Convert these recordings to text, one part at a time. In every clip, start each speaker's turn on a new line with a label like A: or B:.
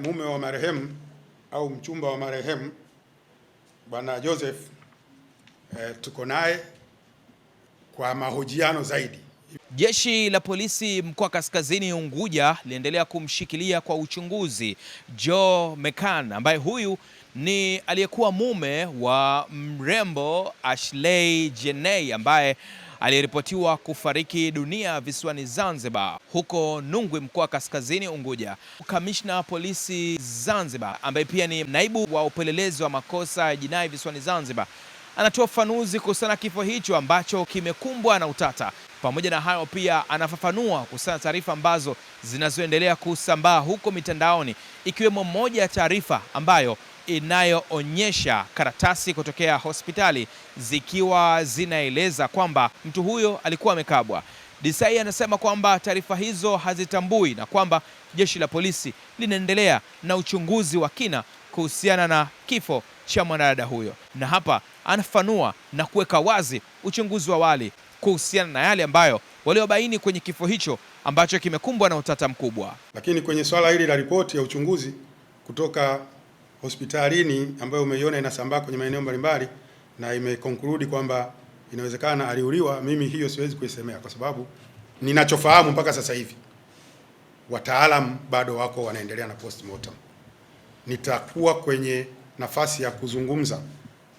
A: Mume wa marehemu au mchumba wa marehemu Bwana Joseph tuko naye kwa mahojiano zaidi.
B: Jeshi la polisi mkoa wa Kaskazini Unguja liendelea kumshikilia kwa uchunguzi Joe Mekan ambaye huyu ni aliyekuwa mume wa mrembo Ashley Jeney ambaye aliripotiwa kufariki dunia visiwani Zanzibar huko Nungwi mkoa wa Kaskazini Unguja. Kamishna wa polisi Zanzibar ambaye pia ni naibu wa upelelezi wa makosa ya jinai visiwani Zanzibar anatoa ufafanuzi kuhusiana na kifo hicho ambacho kimekumbwa na utata. Pamoja na hayo pia anafafanua kuhusiana na taarifa ambazo zinazoendelea kusambaa huko mitandaoni, ikiwemo moja ya taarifa ambayo inayoonyesha karatasi kutokea hospitali zikiwa zinaeleza kwamba mtu huyo alikuwa amekabwa. Disai anasema kwamba taarifa hizo hazitambui na kwamba jeshi la polisi linaendelea na uchunguzi wa kina kuhusiana na kifo cha mwanadada huyo, na hapa anafanua na kuweka wazi uchunguzi wa awali kuhusiana na yale ambayo waliobaini kwenye kifo hicho ambacho kimekumbwa na utata mkubwa.
A: Lakini kwenye swala hili la ripoti ya uchunguzi kutoka hospitalini ambayo umeiona inasambaa kwenye maeneo mbalimbali na imekonkludi kwamba inawezekana aliuliwa, mimi hiyo siwezi kuisemea kwa sababu ninachofahamu mpaka sasa hivi wataalamu bado wako wanaendelea na postmortem. Nitakuwa kwenye nafasi ya kuzungumza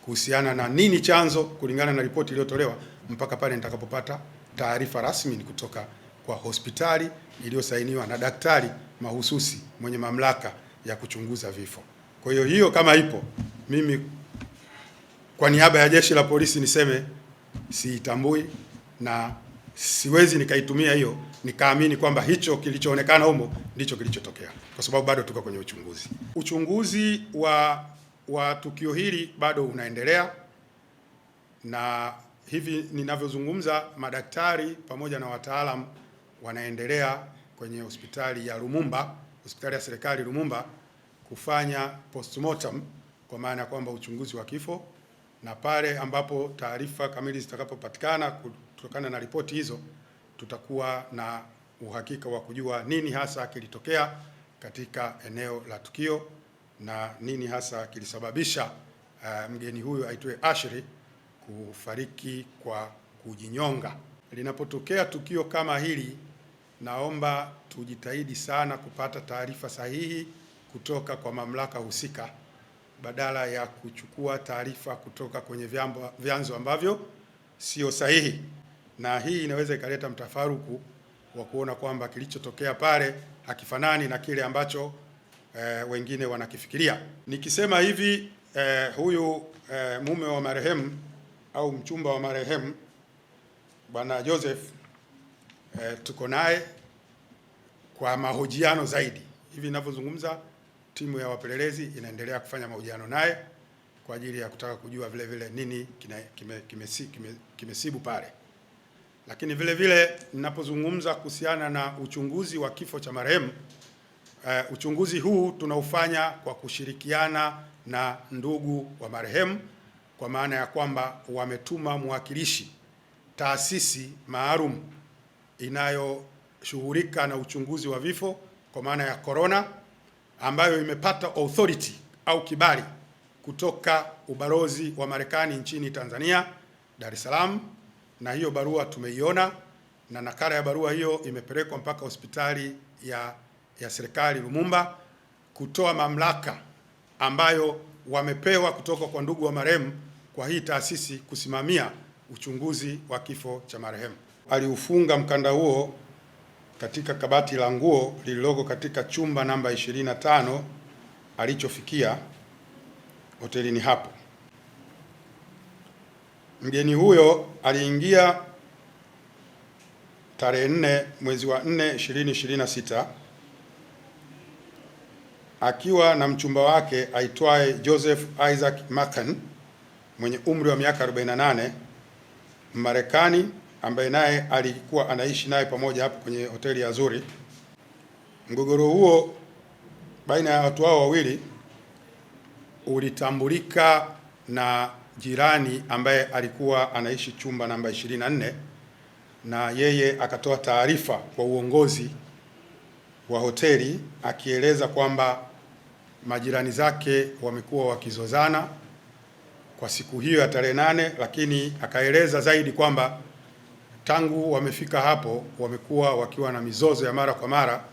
A: kuhusiana na nini chanzo kulingana na ripoti iliyotolewa mpaka pale nitakapopata taarifa rasmi kutoka kwa hospitali iliyosainiwa na daktari mahususi mwenye mamlaka ya kuchunguza vifo. Kwa hiyo kama ipo, mimi kwa niaba ya jeshi la polisi niseme siitambui na siwezi nikaitumia hiyo nikaamini kwamba hicho kilichoonekana humo ndicho kilichotokea, kwa sababu bado tuko kwenye uchunguzi. Uchunguzi wa tukio hili bado unaendelea, na hivi ninavyozungumza madaktari pamoja na wataalamu wanaendelea kwenye hospitali ya Lumumba, hospitali ya serikali Lumumba, kufanya postmortem, kwa maana ya kwamba uchunguzi wa kifo, na pale ambapo taarifa kamili zitakapopatikana kutokana na ripoti hizo, tutakuwa na uhakika wa kujua nini hasa kilitokea katika eneo la tukio na nini hasa kilisababisha mgeni huyu aitwe Ashley kufariki kwa kujinyonga. Linapotokea tukio kama hili, naomba tujitahidi sana kupata taarifa sahihi kutoka kwa mamlaka husika badala ya kuchukua taarifa kutoka kwenye vyanzo ambavyo sio sahihi, na hii inaweza ikaleta mtafaruku wa kuona kwamba kilichotokea pale hakifanani na kile ambacho wengine wanakifikiria. Nikisema hivi huyu mume wa marehemu au mchumba wa marehemu Bwana Joseph tuko naye kwa mahojiano zaidi. Hivi ninavyozungumza, timu ya wapelelezi inaendelea kufanya mahojiano naye kwa ajili ya kutaka kujua vile vile nini kimesibu pale. Lakini vile vile ninapozungumza kuhusiana na uchunguzi wa kifo cha marehemu, uchunguzi huu tunaufanya kwa kushirikiana na ndugu wa marehemu, kwa maana ya kwamba wametuma mwakilishi taasisi maalum inayoshughulika na uchunguzi wa vifo kwa maana ya corona, ambayo imepata authority au kibali kutoka ubalozi wa Marekani nchini Tanzania, Dar es Salaam, na hiyo barua tumeiona na nakala ya barua hiyo imepelekwa mpaka hospitali ya serikali Lumumba kutoa mamlaka ambayo wamepewa kutoka kwa ndugu wa marehemu kwa hii taasisi kusimamia uchunguzi wa kifo cha marehemu. Aliufunga mkanda huo katika kabati la nguo lililoko katika chumba namba 25 alichofikia hotelini hapo. Mgeni huyo aliingia tarehe 4 mwezi wa 4 2026 akiwa na mchumba wake aitwaye Joseph Isaac Mekan mwenye umri wa miaka 48, Marekani, ambaye naye alikuwa anaishi naye pamoja hapo kwenye hoteli ya Zuri. Mgogoro huo baina ya watu hao wawili ulitambulika na jirani ambaye alikuwa anaishi chumba namba 24, na yeye akatoa taarifa kwa uongozi wa hoteli akieleza kwamba majirani zake wamekuwa wakizozana kwa siku hiyo ya tarehe 8, lakini akaeleza zaidi kwamba tangu wamefika hapo wamekuwa wakiwa na mizozo ya mara kwa mara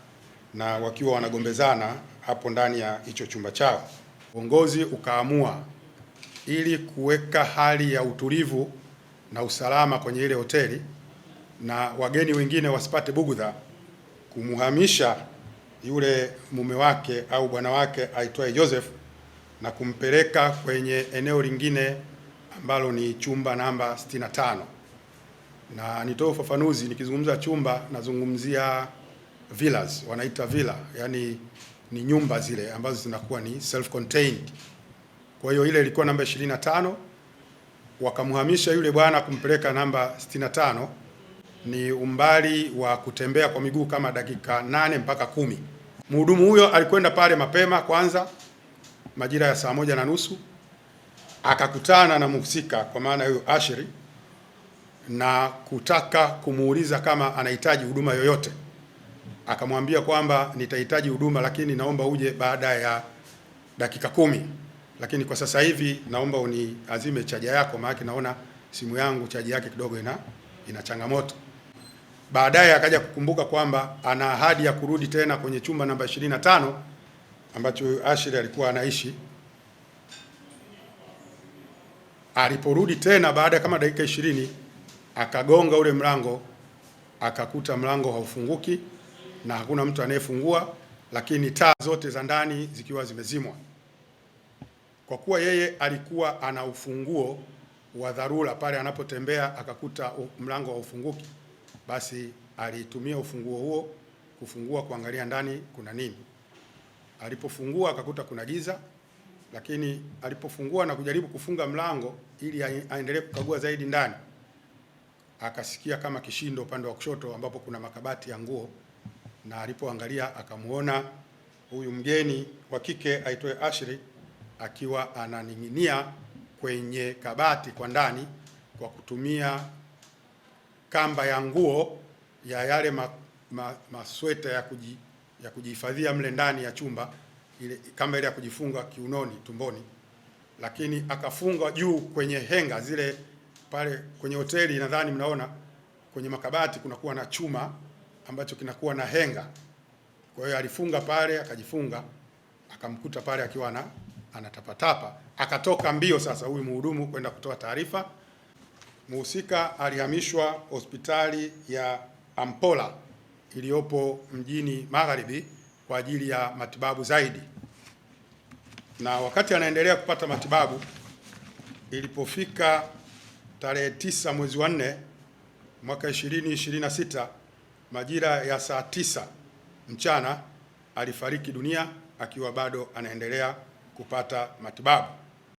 A: na wakiwa wanagombezana hapo ndani ya hicho chumba chao. Uongozi ukaamua ili kuweka hali ya utulivu na usalama kwenye ile hoteli na wageni wengine wasipate bugudha, kumhamisha yule mume wake au bwana wake aitwaye Joseph na kumpeleka kwenye eneo lingine ambalo ni chumba namba 65. Na nitoe ufafanuzi, nikizungumza chumba nazungumzia villas, wanaita villa, yani ni nyumba zile ambazo zinakuwa ni self contained. Kwa hiyo ile ilikuwa namba 25, wakamhamisha yule bwana kumpeleka namba 65. Ni umbali wa kutembea kwa miguu kama dakika 8 mpaka 10. Mhudumu huyo alikwenda pale mapema kwanza majira ya saa 1:30, akakutana na mhusika kwa maana huyo Asheri na kutaka kumuuliza kama anahitaji huduma yoyote. Akamwambia kwamba nitahitaji huduma, lakini naomba uje baada ya dakika 10, lakini kwa sasa hivi naomba uniazime chaja yako, maana naona simu yangu chaji yake kidogo ina changamoto. Baadaye akaja kukumbuka kwamba ana ahadi ya kurudi tena kwenye chumba namba 25 ambacho Asheri alikuwa anaishi. Aliporudi tena baada ya kama dakika 20, akagonga ule mlango, akakuta mlango haufunguki na hakuna mtu anayefungua, lakini taa zote za ndani zikiwa zimezimwa. Kwa kuwa yeye alikuwa ana ufunguo wa dharura, pale anapotembea akakuta mlango haufunguki, basi alitumia ufunguo huo kufungua kuangalia ndani kuna nini. Alipofungua akakuta kuna giza, lakini alipofungua na kujaribu kufunga mlango ili aendelee kukagua zaidi ndani, akasikia kama kishindo upande wa kushoto ambapo kuna makabati ya nguo, na alipoangalia akamuona huyu mgeni wa kike aitwaye Asheri akiwa ananing'inia kwenye kabati kwa ndani kwa kutumia kamba ya nguo ya yale masweta ya kujihifadhia mle ndani ya chumba, ile kamba ile ya kujifunga kiunoni, tumboni, lakini akafunga juu kwenye henga zile. Pale kwenye hoteli nadhani mnaona kwenye makabati kunakuwa na chuma ambacho kinakuwa na henga. Kwa hiyo alifunga pale, akajifunga, akamkuta pale akiwa anatapatapa. Akatoka mbio sasa huyu mhudumu kwenda kutoa taarifa. Mhusika alihamishwa hospitali ya Ampola iliyopo mjini Magharibi kwa ajili ya matibabu zaidi. Na wakati anaendelea kupata matibabu, ilipofika tarehe 9 mwezi wa 4 mwaka 2026 majira ya saa 9 mchana alifariki dunia akiwa bado anaendelea kupata matibabu.